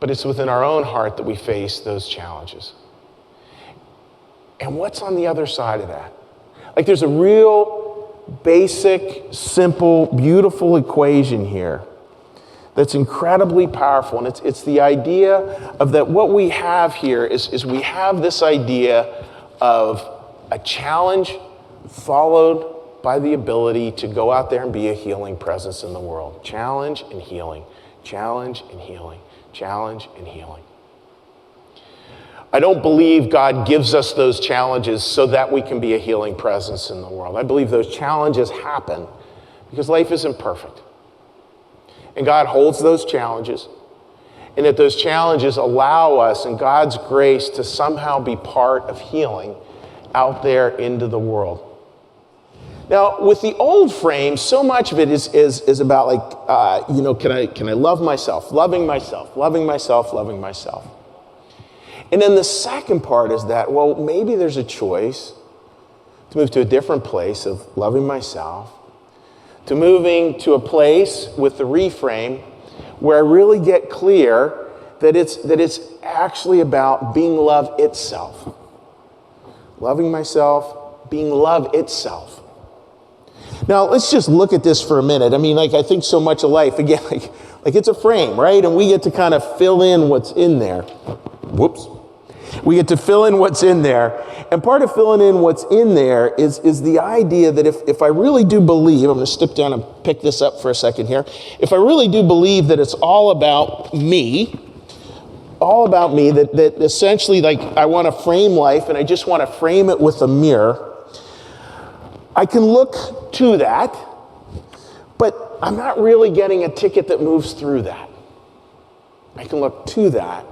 But it's within our own heart that we face those challenges. And what's on the other side of that? Like, there's a real basic, simple, beautiful equation here that's incredibly powerful. And it's the idea of that what we have here is we have this idea of a challenge followed by the ability to go out there and be a healing presence in the world. Challenge and healing. Challenge and healing. Challenge and healing. I don't believe God gives us those challenges so that we can be a healing presence in the world. I believe those challenges happen because life isn't perfect. And God holds those challenges, and that those challenges allow us, in God's grace, to somehow be part of healing out there into the world. Now, with the old frame, so much of it is about can I love myself, loving myself, loving myself, loving myself. And then the second part is that, well, maybe there's a choice to move to a different place of loving myself, to moving to a place with the reframe where I really get clear that it's actually about being love itself. Loving myself, being love itself. Now, let's just look at this for a minute. I mean, I think so much of life, again, like it's a frame, right? And we get to kind of fill in what's in there. Whoops. We get to fill in what's in there. And part of filling in what's in there is the idea that if I really do believe, I'm going to step down and pick this up for a second here. If I really do believe that it's all about me, that essentially I want to frame life and I just want to frame it with a mirror, I can look to that, but I'm not really getting a ticket that moves through that. I can look to that,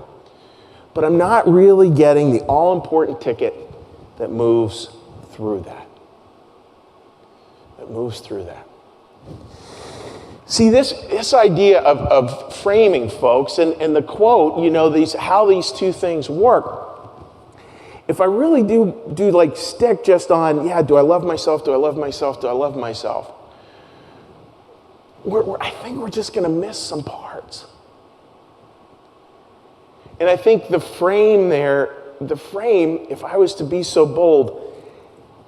but I'm not really getting the all-important ticket that moves through that. That moves through that. See, this idea of framing, folks, and the quote, how these two things work. If I really do stick just on, do I love myself? Do I love myself? Do I love myself? I think we're just going to miss some parts. And I think the frame, if I was to be so bold,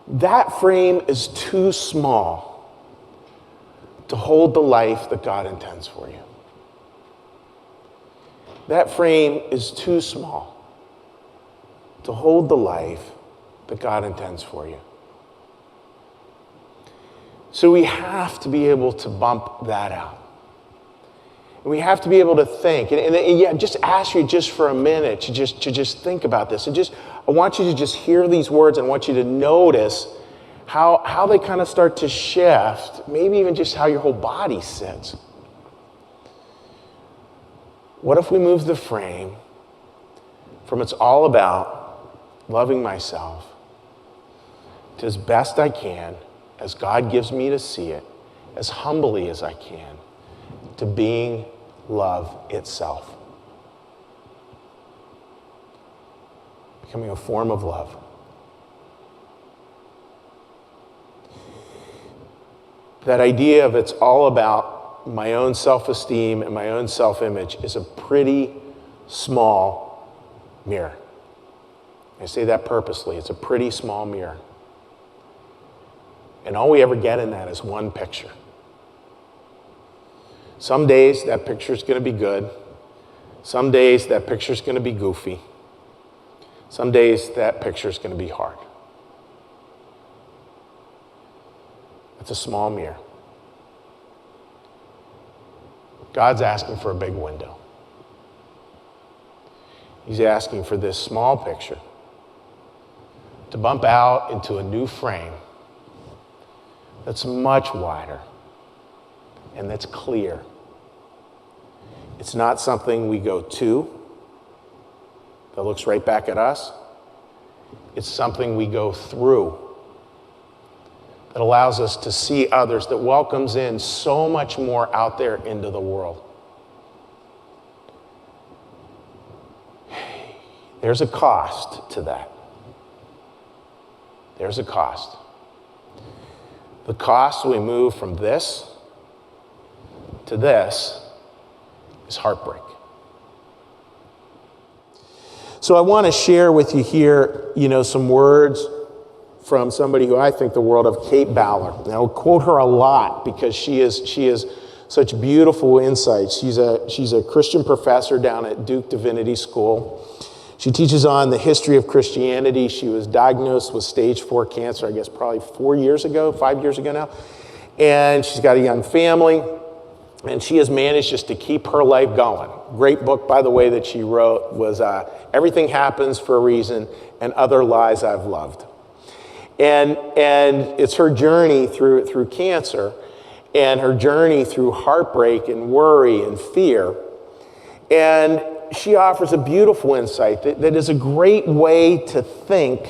that frame is too small to hold the life that God intends for you. That frame is too small to hold the life that God intends for you. So we have to be able to bump that out. And we have to be able to think. And just ask you just for a minute to just think about this. And I want you to just hear these words, and I want you to notice how they kind of start to shift, maybe even just how your whole body sits. What if we move the frame from it's all about loving myself to as best I can, as God gives me to see it, as humbly as I can, to being love itself. Becoming a form of love. That idea of it's all about my own self-esteem and my own self-image is a pretty small mirror. I say that purposely. It's a pretty small mirror. And all we ever get in that is one picture. Some days that picture's going to be good. Some days that picture's going to be goofy. Some days that picture's going to be hard. It's a small mirror. God's asking for a big window. He's asking for this small picture to bump out into a new frame that's much wider and that's clear. It's not something we go to that looks right back at us. It's something we go through that allows us to see others, that welcomes in so much more out there into the world. There's a cost to that. There's a cost. The cost we move from this to this is heartbreak. So I want to share with you here, some words from somebody who I think the world of, Kate Ballard. And I'll quote her a lot because she is such beautiful insights. She's a Christian professor down at Duke Divinity School. She teaches on the history of Christianity. She was diagnosed with stage 4 cancer, I guess probably 5 years ago now. And she's got a young family, and she has managed just to keep her life going. Great book, by the way, that she wrote was Everything Happens for a Reason and Other Lies I've Loved. And it's her journey through cancer and her journey through heartbreak and worry and fear. And she offers a beautiful insight that is a great way to think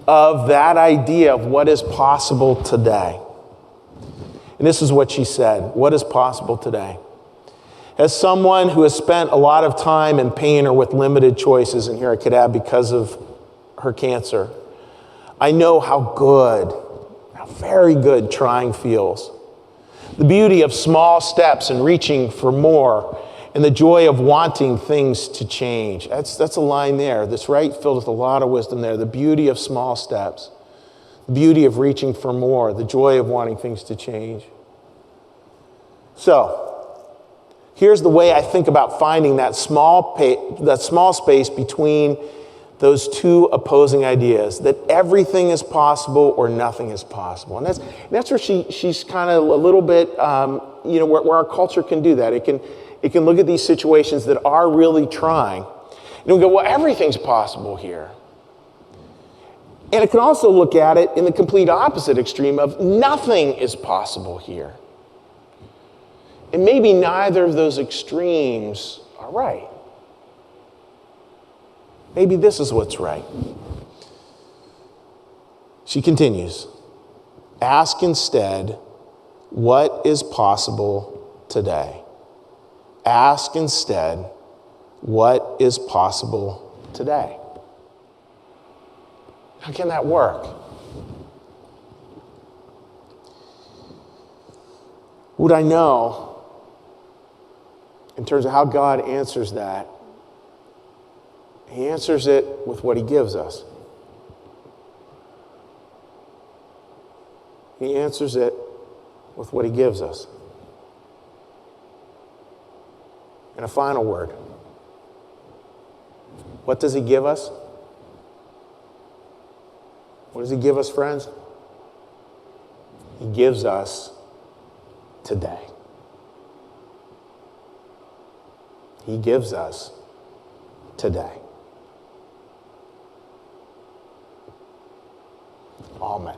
of that idea of what is possible today. And this is what she said: what is possible today? As someone who has spent a lot of time in pain or with limited choices, and here I could add because of her cancer, I know how very good trying feels. The beauty of small steps and reaching for more, and the joy of wanting things to change. That's a line there that's filled with a lot of wisdom there. The beauty of small steps, the beauty of reaching for more, the joy of wanting things to change. So, here's the way I think about finding that small space between those two opposing ideas, that everything is possible or nothing is possible. And that's where she's kind of a little bit, where our culture can do that. It can look at these situations that are really trying, and we go, well, everything's possible here. And it can also look at it in the complete opposite extreme of nothing is possible here. And maybe neither of those extremes are right. Maybe this is what's right. She continues, ask instead, what is possible today? Ask instead, what is possible today? How can that work? What I know in terms of how God answers that, He answers it with what He gives us. He answers it with what He gives us. And a final word. What does He give us? What does He give us, friends? He gives us today. He gives us today. Amen.